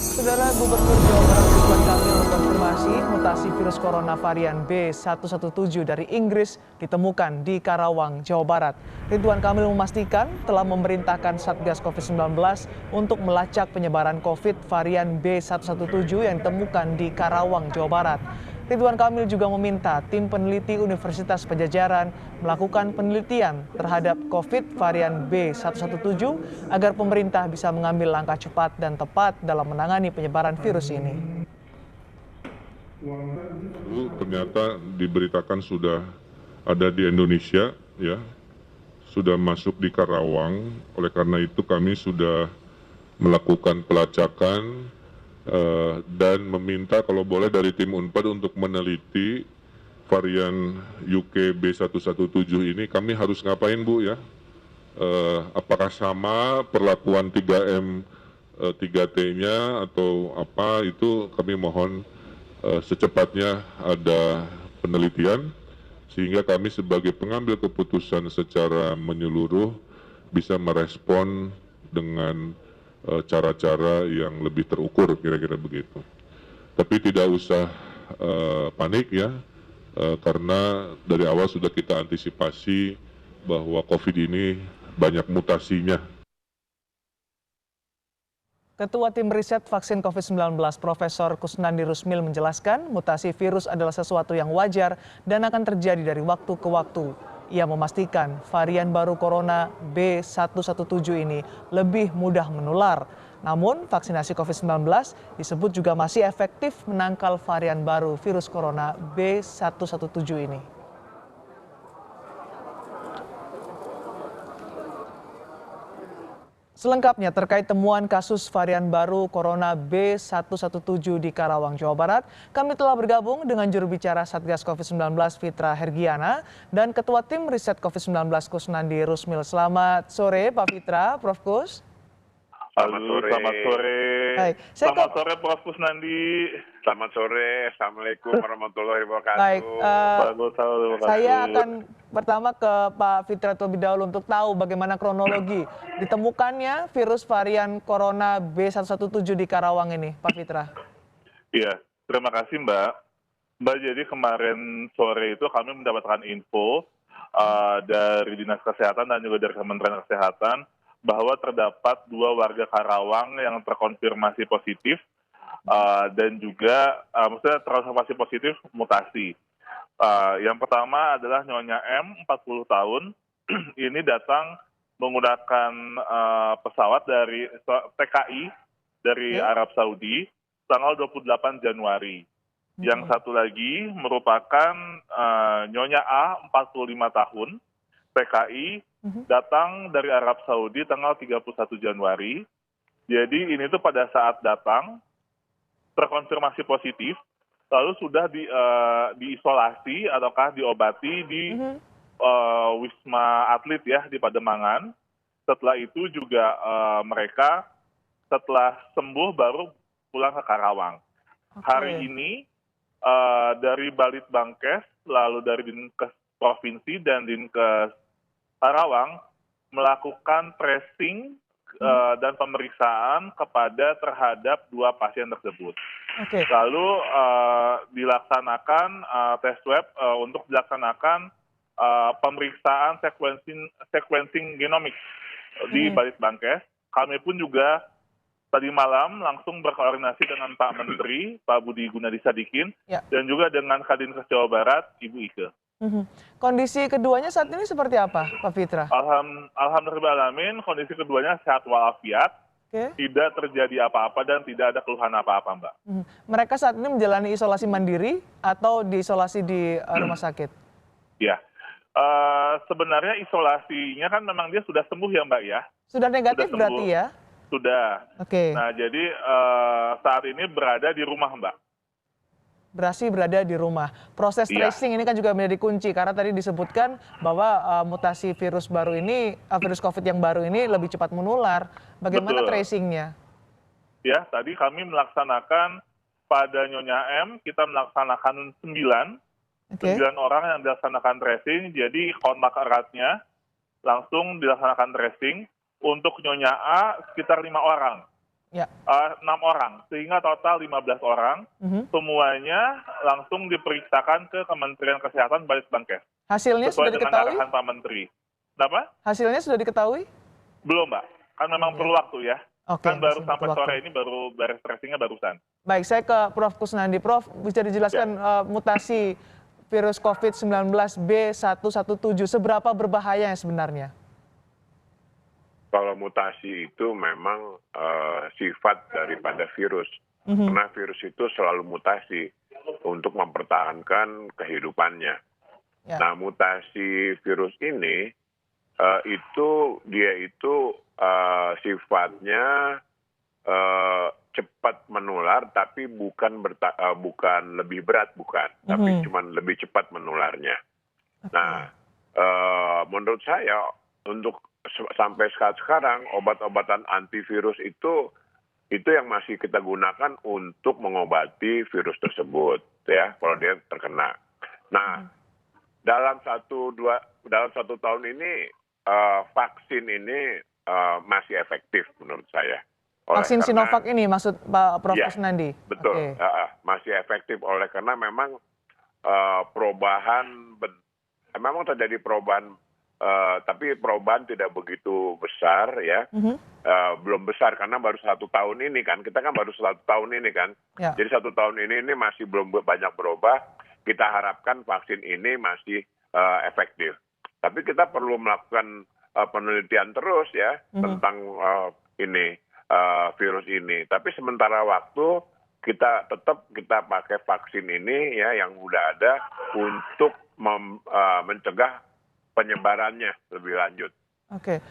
Saudara Gubernur Jawa Barat Ridwan Kamil mengkonfirmasi mutasi virus corona varian B117 dari Inggris ditemukan di Karawang, Jawa Barat. Ridwan Kamil memastikan telah memerintahkan Satgas COVID-19 untuk melacak penyebaran COVID varian B117 yang ditemukan di Karawang, Jawa Barat. Ridwan Kamil juga meminta tim peneliti Universitas Padjadjaran melakukan penelitian terhadap COVID varian B117 agar pemerintah bisa mengambil langkah cepat dan tepat dalam menangani penyebaran virus ini. Ternyata diberitakan sudah ada di Indonesia, ya, sudah masuk di Karawang. Oleh karena itu kami sudah melakukan pelacakan dan meminta kalau boleh dari tim Unpad untuk meneliti varian UK B117 ini. Kami harus ngapain, Bu, ya? Apakah sama perlakuan 3M 3T-nya atau apa, itu kami mohon secepatnya ada penelitian sehingga kami sebagai pengambil keputusan secara menyeluruh bisa merespon dengan cara-cara yang lebih terukur, kira-kira begitu. Tapi tidak usah panik, ya, karena dari awal sudah kita antisipasi bahwa COVID ini banyak mutasinya. Ketua Tim Riset Vaksin COVID-19 Profesor Kusnandi Rusmil menjelaskan mutasi virus adalah sesuatu yang wajar dan akan terjadi dari waktu ke waktu. Ia memastikan varian baru corona B117 ini lebih mudah menular. Namun vaksinasi COVID-19 disebut juga masih efektif menangkal varian baru virus corona B117 ini. Selengkapnya terkait temuan kasus varian baru corona B117 di Karawang, Jawa Barat, kami telah bergabung dengan juru bicara Satgas COVID-19 Fitra Hergiana dan Ketua Tim Riset COVID-19 Kusnandi Rusmil. Selamat sore Pak Fitra, Prof. Kus. Selamat sore. Selamat sore. Hai. Selamat sore Prof. Kusnandi. Selamat sore. Assalamualaikum warahmatullahi wabarakatuh. Baik, saya akan pertama ke Pak Fitra terlebih dahulu untuk tahu bagaimana kronologi ditemukannya virus varian corona B117 di Karawang ini, Pak Fitra. Iya, terima kasih Mbak. Mbak, jadi kemarin sore itu kami mendapatkan info dari Dinas Kesehatan dan juga dari Kementerian Kesehatan bahwa terdapat 2 warga Karawang yang terkonfirmasi positif dan juga maksudnya terkonfirmasi positif mutasi. Yang pertama adalah Nyonya M, 40 tahun. Ini datang menggunakan pesawat dari TKI dari Arab Saudi tanggal 28 Januari. Yang satu lagi merupakan Nyonya A, 45 tahun, TKI, datang dari Arab Saudi tanggal 31 Januari. Jadi ini tuh pada saat datang terkonfirmasi positif, lalu sudah diisolasi ataukah diobati di Wisma Atlet, ya, di Pademangan. Setelah itu juga mereka setelah sembuh baru pulang ke Karawang. Hari ini dari Balitbangkes, lalu dari Dinkes Provinsi dan Dinkes Karawang melakukan tracing dan pemeriksaan terhadap 2 pasien tersebut. Lalu dilaksanakan tes swab untuk dilaksanakan pemeriksaan sequencing genomik di Balitbangkes. Kami pun juga tadi malam langsung berkoordinasi dengan Pak Menteri, Pak Budi Gunadi Sadikin, dan juga dengan Kadinkes Jawa Barat, Ibu Ike. Kondisi keduanya saat ini seperti apa, Pak Fitra? Alhamdulillahirrahmanirrahim, kondisi keduanya sehat walafiat, tidak terjadi apa-apa dan tidak ada keluhan apa-apa, Mbak. Mereka saat ini menjalani isolasi mandiri atau diisolasi di rumah sakit? Ya, sebenarnya isolasinya kan memang dia sudah sembuh, ya Mbak, ya. Sudah negatif berarti, ya? Sudah. Nah, jadi saat ini berada di rumah, Mbak. Berada di rumah. Proses tracing ini kan juga menjadi kunci karena tadi disebutkan bahwa mutasi virus baru ini, virus COVID yang baru ini lebih cepat menular. Bagaimana tracingnya? Ya, tadi kami melaksanakan pada Nyonya M, kita melaksanakan 9 orang yang dilaksanakan tracing. Jadi kontak eratnya langsung dilaksanakan tracing. Untuk Nyonya A sekitar 5 orang. Ya. 6 orang, sehingga total 15 orang, semuanya langsung diperiksakan ke Kementerian Kesehatan Balitbangkes, Hasilnya sudah sesuai dengan diketahui? arahan Pak Menteri. Kenapa? Hasilnya sudah diketahui? Belum, Mbak. Kan memang perlu waktu ya. Oke, Kan baru masih sampai butuh sore waktu. ini baru beres tracing-nya barusan. Baik, saya ke Prof. Kusnandi. Prof, bisa dijelaskan mutasi virus COVID-19 B117, seberapa berbahaya sebenarnya? Kalau mutasi itu memang sifat daripada virus. Karena virus itu selalu mutasi untuk mempertahankan kehidupannya. Ya. Nah, mutasi virus ini dia itu sifatnya cepat menular, tapi bukan lebih berat, bukan, tapi cuma lebih cepat menularnya. Nah, menurut saya untuk sampai saat sekarang obat-obatan antivirus itu yang masih kita gunakan untuk mengobati virus tersebut, ya, kalau dia terkena. Nah, dalam satu tahun ini vaksin ini masih efektif menurut saya. Vaksin Sinovac ini maksud Pak Prof. Ya, Kusnandi? betul. Oke. Masih efektif karena memang memang terjadi perubahan, tapi perubahan tidak begitu besar, ya. Belum besar karena baru 1 tahun ini kan. Kita kan baru 1 tahun ini kan. Ya. Jadi 1 tahun ini masih belum banyak berubah. Kita harapkan vaksin ini masih efektif. Tapi kita perlu melakukan penelitian terus ya tentang virus ini. Tapi sementara waktu kita tetap pakai vaksin ini ya yang udah ada untuk mencegah penyebarannya lebih lanjut. Oke.